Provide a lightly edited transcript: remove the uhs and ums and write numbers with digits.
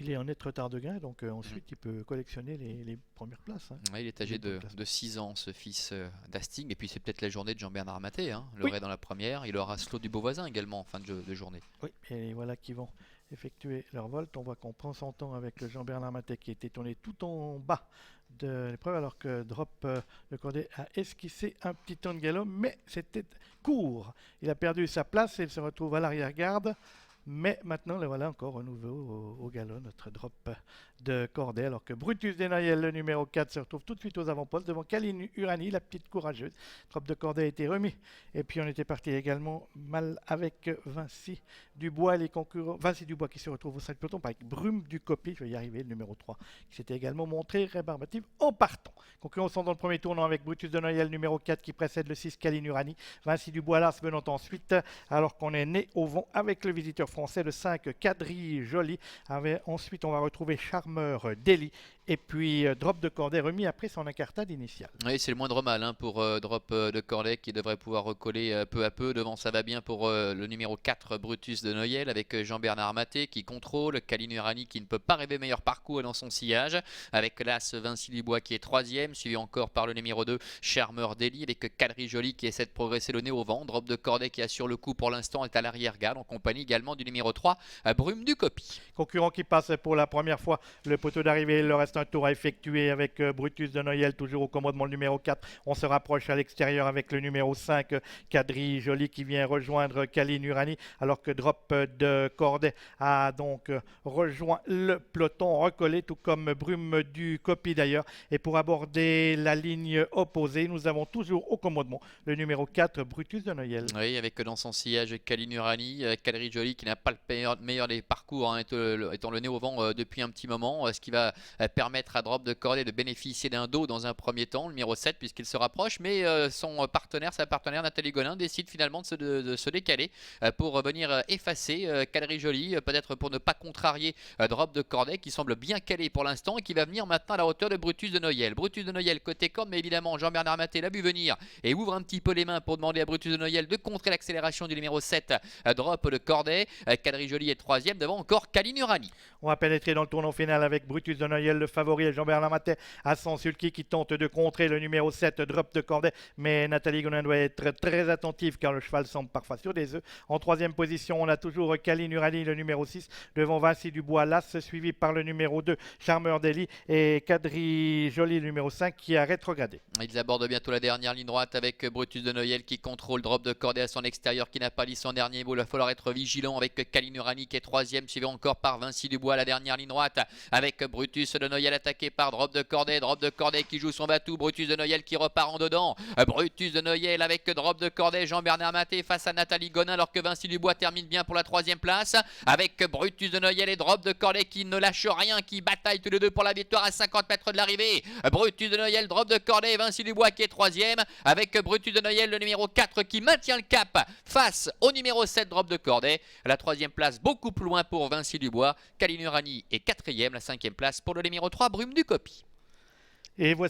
il est en net retard de gain, donc ensuite il peut collectionner les premières places. Hein. Ouais, il est âgé de 6 ans, ce fils d'Hastings. Et puis c'est peut-être la journée de Jean-Bernard Maté. Hein. Le Oui, Ray dans la première. Il aura Slot du Beauvoisin également en fin de journée. oui, et voilà qui vont effectuer leur volt. On voit qu'on prend son temps avec le Jean-Bernard Matet qui était tourné tout en bas de l'épreuve, alors que Drop le Cordet a esquissé un petit temps de galop, mais c'était court. Il a perdu sa place et il se retrouve à l'arrière-garde. Mais maintenant, le voilà encore au nouveau au galop, notre drop de Cordet, alors que Brutus Desnoyelles, le numéro 4, se retrouve tout de suite aux avant-postes devant Kaline Urani, la petite courageuse. Drop de Cordet a été remis. Et puis on était parti également mal avec Vinci Dubois, les concurrents. Vinci Dubois qui se retrouve au sein du peloton avec Brume du Copy, je vais y arriver, le numéro 3, qui s'était également montré rébarbatif en partant. Concurrents sont dans le premier tournant avec Brutus Desnoyelles, numéro 4, qui précède le 6, Kaline Urani. Vinci Dubois, Lars venant ensuite, alors qu'on est né au vent avec le visiteur français, le 5, Quadri Joly. Ensuite, on va retrouver Charmeur Deli. Et puis, Drop de Cordet remis après son incartade initiale. Oui, c'est le moindre mal hein, pour Drop de Cordet qui devrait pouvoir recoller peu à peu. Devant, ça va bien pour le numéro 4, Brutus de Noyelles, avec Jean-Bernard Maté qui contrôle. Kaline Urani qui ne peut pas rêver meilleur parcours dans son sillage. Avec l'As Vinci Dubois qui est 3e, suivi encore par le numéro 2, Charmeur Deli, avec Quadri Joly qui essaie de progresser le nez au vent. Drop de Cordet qui assure le coup pour l'instant est à l'arrière-garde, en compagnie également du numéro 3, Brume du Copy. Concurrent qui passe pour la première fois le poteau d'arrivée. Il leur reste un tour à effectuer avec Brutus de Noyelles, toujours au commandement le numéro 4. On se rapproche à l'extérieur avec le numéro 5, Quadri Joly, qui vient rejoindre Kaline Urani, alors que Drop de Cordet a donc rejoint le peloton, recollé, tout comme Brume du Copy d'ailleurs. Et pour aborder la ligne opposée, nous avons toujours au commandement le numéro 4, Brutus de Noyelles. Oui, avec dans son sillage Kaline Urani, Quadri Joly qui n'a pas le meilleur des parcours, hein, étant le nez au vent depuis un petit moment, ce qui va permettre à Drop de Cordet de bénéficier d'un dos dans un premier temps, le numéro 7, puisqu'il se rapproche, mais sa partenaire Nathalie Gonin décide finalement de se décaler pour venir effacer Quadri Joly, peut-être pour ne pas contrarier Drop de Cordet qui semble bien calé pour l'instant et qui va venir maintenant à la hauteur de Brutus de Noyelles. Brutus de Noyelles côté corde, mais évidemment Jean-Bernard Maté l'a vu venir et ouvre un petit peu les mains pour demander à Brutus de Noyelles de contrer l'accélération du numéro 7, Drop de Cordet. Quadri Joly est 3e, devant encore Kaline Urani. On va pénétrer dans le tournant final avec Brutus de Noyelles, le favori, et Jean-Bernard Matet à son sulky qui tente de contrer le numéro 7, Drop de Cordet. Mais Nathalie Gonin doit être très attentive car le cheval semble parfois sur des œufs. En 3e position, on a toujours Kaline Urani, le numéro 6, devant Vinci Dubois, l'As, suivi par le numéro 2, Charmeur Deli, et Quadri Joly, le numéro 5, qui a rétrogradé. Ils abordent bientôt la dernière ligne droite avec Brutus de Noyelles qui contrôle Drop de Cordet à son extérieur, qui n'a pas dit son dernier mot. Il va falloir être vigilant avec Kaline Urani qui est 3e, suivi encore par Vinci Dubois à la dernière ligne droite, avec Brutus de Noyelles attaqué par Drop de Cordet. Drop de Cordet qui joue son batou, Brutus de Noyelles qui repart en dedans. Brutus de Noyelles avec Drop de Cordet, Jean-Bernard Maté face à Nathalie Gonin, alors que Vinci Dubois termine bien pour la 3e place, avec Brutus de Noyelles et Drop de Cordet qui ne lâchent rien, qui bataillent tous les deux pour la victoire à 50 mètres de l'arrivée. Brutus de Noyelles, Drop de Cordet et Vinci Dubois qui est 3e, avec Brutus de Noyelles, le numéro 4, qui maintient le cap face au numéro 7, Drop de Cordet. La 3e place beaucoup plus loin pour Vinci Dubois. Kaline Urani est 4e, la 5e place pour le numéro 3, Brume du Copy. Et voici